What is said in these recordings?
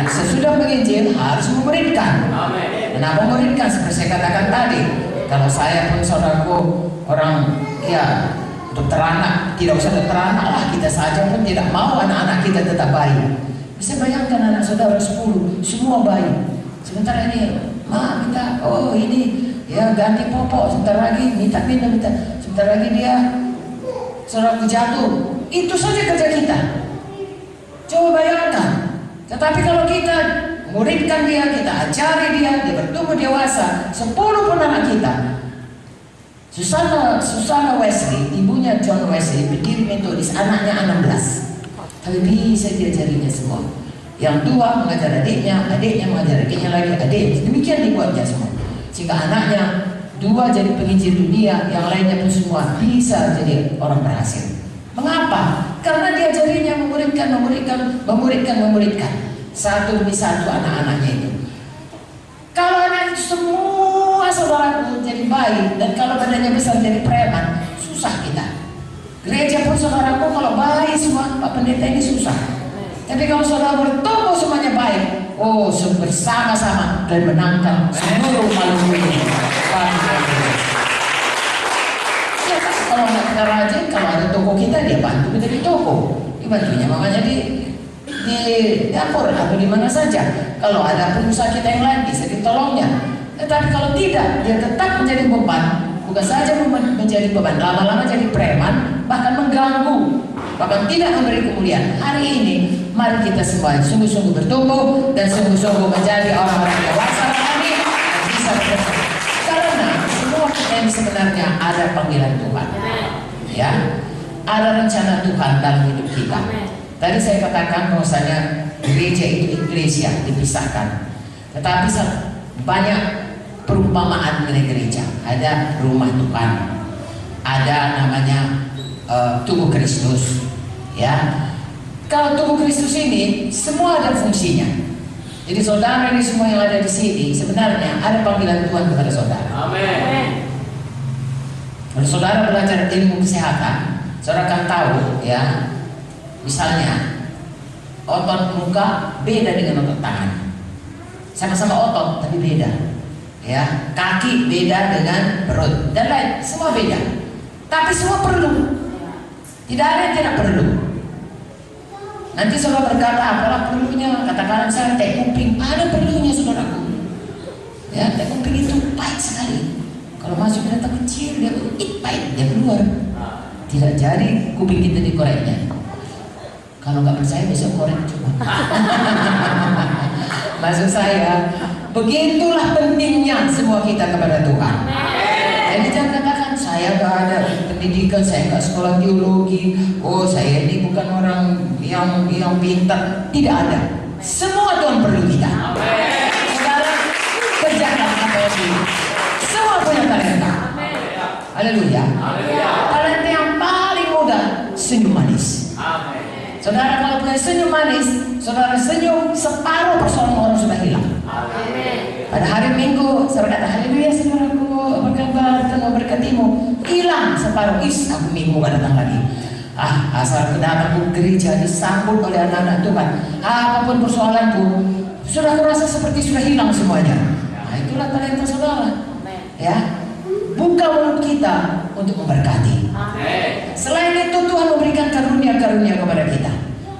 sesudah menginjil harus memuridkan. Kenapa memuridkan? Seperti saya katakan tadi, kalau saya pun saudaraku orang ya dokter anak, tidak usah dokter anak lah, kita saja pun tidak mau anak-anak kita tetap bayi. Bisa bayangkan anak saudara 10 semua bayi. Sebentar ini, ma minta, oh ini ya ganti popok, sebentar lagi minta, sebentar lagi dia saudaraku jatuh. Itu saja kerja kita. Coba bayangkan. Tetapi kalau kita muridkan dia, kita ajari dia bertumbuh dewasa, 10 pun anak kita. Susana Wesley, ibunya John Wesley, berdiri metodis, anaknya 16. Tapi bisa diajarinya semua. Yang tua mengajar adiknya mengajar adiknya lagi, adik. Demikian dibuatnya semua. Sehingga anaknya 2 jadi penginjil dunia, yang lainnya pun semua bisa jadi orang berhasil. Mengapa? Karena diajarinya memuridkan. Satu demi satu anak-anaknya itu. Kalau anak itu semua saudaraku jadi baik, dan kalau badannya besar jadi preman, susah kita. Gereja pun saudaraku kalau baik semua, Pak Pendeta ini susah. Tapi kalau saudara bertumbuh semuanya baik, oh bersama-sama dan menangkan seluruh makhluk ini. Kalau nggak kita rajin, kalau ada toko kita, dia bantu kita di toko. Dibantunya mamanya di dapur atau di mana saja. Kalau ada pengusaha kita yang lain bisa ditolongnya. Tetapi kalau tidak, dia tetap menjadi beban. Bukan saja menjadi beban, lama-lama jadi preman, bahkan mengganggu, bahkan tidak memberi kemuliaan. Hari ini, mari kita semua sungguh-sungguh bertumbuh dan sungguh-sungguh menjadi orang-orang dewasa kami dan bisa bertumbuh. Karena semua kita ini sebenarnya ada panggilan Tuhan, ya, ada rencana Tuhan dalam hidup kita. Tadi saya katakan bahwasanya gereja itu eklesia dipisahkan, tetapi banyak perumpamaan mengenai gereja. Ada rumah Tuhan, ada namanya tubuh Kristus, ya. Kalau tubuh Kristus ini semua ada fungsinya. Jadi saudara ini semua yang ada di sini sebenarnya ada panggilan Tuhan kepada saudara. Amin. Kalau saudara belajar ilmu kesehatan, saudara akan tahu, ya. Misalnya otot muka beda dengan otot tangan. Sama-sama otot tapi beda. Ya, kaki beda dengan perut dan lain, semua beda. Tapi semua perlu. Tidak ada yang tidak perlu. Nanti saudara berkata, apalah perlunya? Katakan saya teh kuping, ada perlunya saudaraku. Ya, teh kuping itu pahit sekali. Kalau masuk binatang kecil dia pahit, dia keluar. Tidak jadi kuping kita dikoreknya. Kalau nggak percaya bisa korek coba. Maksud saya, begitulah pentingnya semua kita kepada Tuhan. Jadi jangan katakan saya nggak ada pendidikan, saya nggak sekolah teologi, oh saya ini bukan orang yang pintar. Tidak ada. Semua Tuhan perlu kita. Saudara kerjakan apa yang ini. Semua punya talenta. Haleluya. Talenta yang paling mudah senyum manis. Saudara kalau punya senyum manis, saudara senyum, separuh persoalan orang sudah hilang. Pada hari Minggu, saudara kata, haleluya saudaraku, apa kabar, Tuhan memberkatimu. Hilang separuh, aku Minggu gak datang lagi. Asal aku datang ke gereja, disambut oleh anak-anak Tuhan. Apapun persoalanku, sudah merasa seperti sudah hilang semuanya. Nah itulah talenta saudara. Ya, buka mulut kita untuk memberkati. Selain itu Tuhan memberikan karunia-karunia kepada kita.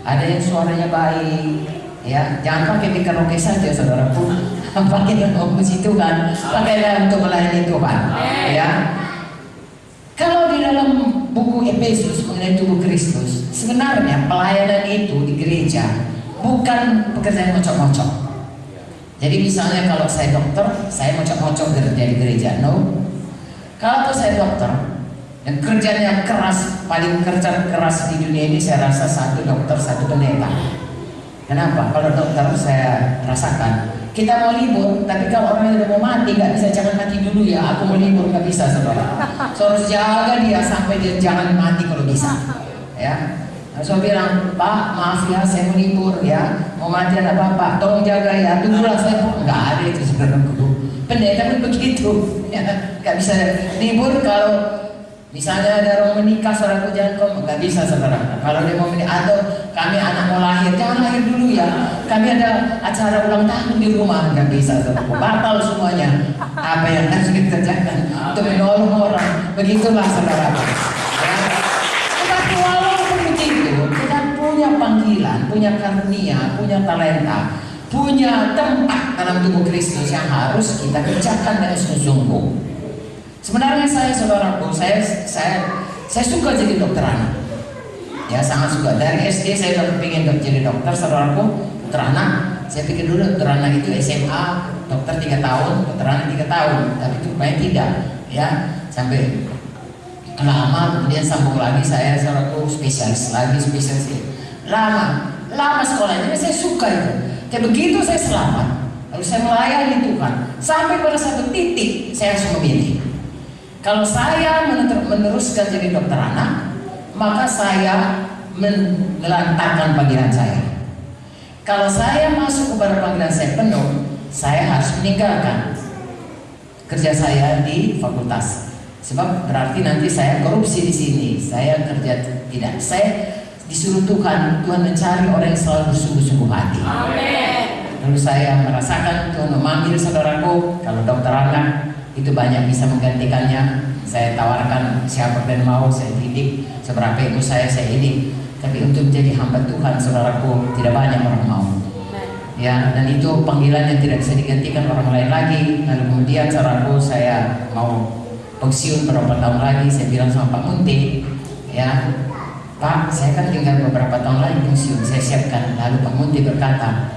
Ada yang suaranya baik, ya, jangan pakai di karaoke saja saudaraku. Pakai dalam musik Tuhan, pakai untuk melayani Tuhan. Ya. Kalau di dalam buku Efesus mengenai tubuh Kristus, sebenarnya pelayanan itu di gereja bukan pekerjaan mocok-mocok. Jadi misalnya kalau saya dokter, saya mocok-mocok kerja di gereja, no. Kalau saya dokter dan kerjanya keras, paling kerja keras di dunia ini saya rasa satu dokter, satu pendeta. Kenapa? Kalau dokter saya rasakan kita mau libur, tapi kalau orang yang udah mau mati nggak bisa, jangan mati dulu ya. Aku mau libur nggak bisa saudara. So, harus jaga dia sampai dia jangan mati kalau bisa. Ya. So bilang, Pak maaf ya saya mau libur ya, mau mati ada apa-apa, tolong jaga ya. Tunggulah saya pun nggak ada itu saudaraku. Pendeta pun begitu, ya, nggak bisa libur kalau misalnya ada orang menikah, saudaraku jangan kok nggak bisa saudara. Kalau dia mau menikah atau kami anak mau lahir, jangan lahir dulu ya. kami ada acara ulang tahun di rumah, nggak bisa, saudaraku, batal semuanya. Apa yang harus kita kerjakan untuk menolong orang, begitulah saudaraku. Ya. Tetapi walaupun begitu, kita punya panggilan, punya karunia, punya talenta, punya tempat dalam tubuh Kristus yang harus kita kerjakan dengan sungguh-sungguh. Sebenarnya saudaraku, saya suka jadi dokter anak. Ya, sangat suka. Dari SD saya udah pengen jadi dokter, saudaraku, dokter anak. Saya pikir dulu dokter anak itu SMA, dokter 3 tahun, dokter anak 3 tahun. Tapi itu rupanya tidak. Ya, sampai lama, kemudian sambung lagi saya, saudaraku, spesialis lagi, spesialis. Lama sekolahnya, saya suka itu. Tapi begitu saya selamat, lalu saya melayani Tuhan, sampai pada satu titik saya harus memilih. Kalau saya meneruskan jadi dokter anak, maka saya menelantarkan panggilan saya. Kalau saya masuk kepada panggilan saya penuh, saya harus meninggalkan kerja saya di fakultas. Sebab berarti nanti saya korupsi di sini. Saya kerja tidak. Saya disuruh Tuhan mencari orang yang selalu bersungguh-sungguh hati. Amin. Lalu saya merasakan Tuhan memanggil saudaraku, kalau dokter anak itu banyak bisa menggantikannya. Saya tawarkan siapa yang mau, saya didik seberapa ilmu saya didik. Tapi untuk menjadi hamba Tuhan, saudaraku, tidak banyak orang mau. Ya, dan itu panggilan yang tidak bisa digantikan orang lain lagi. Lalu kemudian saudaraku, saya mau pensiun beberapa tahun lagi. Saya bilang sama Pak Munti, ya Pak, saya kan tinggal beberapa tahun lagi pensiun, saya siapkan. Lalu Pak Munti berkata,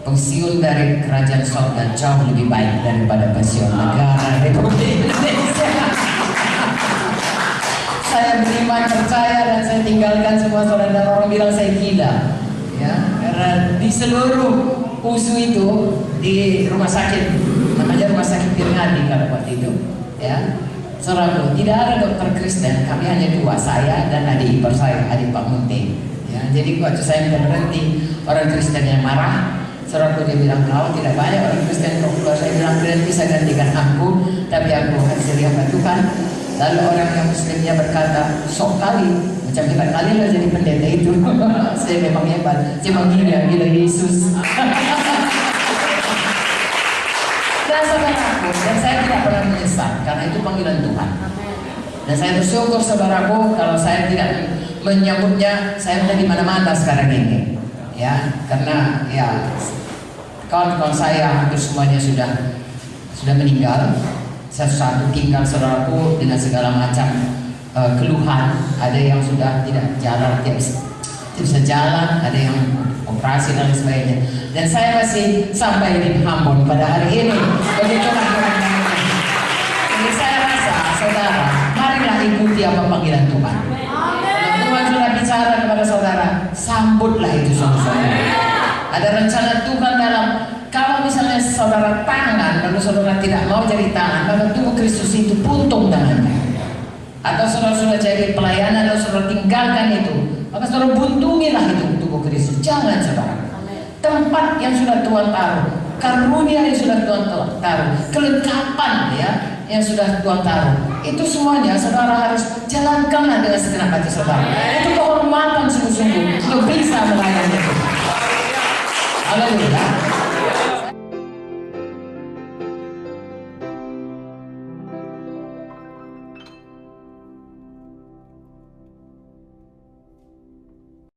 pensiun dari kerajaan sorga jauh lebih baik daripada pensiun negara Republik Indonesia. Saya beriman, percaya, dan saya tinggalkan semua saudara. Orang bilang saya gila, ya, karena di seluruh USU itu di rumah sakit, namanya rumah sakit Pirngadi kalau waktu itu, ya, saudara, tidak ada dokter Kristen. Kami hanya 2, saya dan adik ipar saya, adik Pak Munti. Ya, jadi waktu saya minta berhenti, orang Kristen yang marah. Saudara, dia bilang, kau tidak banyak orang Kristen. Kalau saya bilang, kalian bisa gantikan aku, tapi aku harus jadi hamba Tuhan. Lalu orang yang Muslimnya berkata, sok kali, macam hebat kali lah jadi pendeta itu. Saya memang hebat, cuma gila Yesus. Dan saudaraku, dan saya tidak pernah menyesal karena itu panggilan Tuhan. Dan saya bersyukur saudaraku, kalau saya tidak menyambutnya, saya sudah di mana-mana sekarang ini. Ya, karena ya kawan-kawan saya hampir semuanya sudah meninggal. Satu-satu tinggal saudaraku dengan segala macam keluhan. Ada yang sudah tidak jalan, tidak bisa jalan, ada yang operasi dan sebagainya. Dan saya masih sampai di Ambon pada hari ini. Begitulah teman-teman. Jadi saya rasa, saudara, marilah ikuti apa panggilan Tuhan. Kalau Tuhan sudah bicara kepada saudara, sambutlah itu sungguh-sungguh. Ada rencana Tuhan dalam, kalau misalnya saudara tangan, lalu saudara tidak mau jadi tangan, maka tubuh Kristus itu puntung tangannya. Atau saudara sudah jadi pelayanan, lalu saudara tinggalkan itu, maka saudara buntungilah itu tubuh Kristus. Jangan saudara. Tempat yang sudah Tuhan taruh, karunia yang sudah Tuhan taruh, kelengkapan ya yang sudah Tuhan taruh, itu semuanya saudara harus jalankanlah dengan segenap hati saudara. Itu kehormatan sungguh-sungguh untuk bisa melayani Tuhan. Haleluya.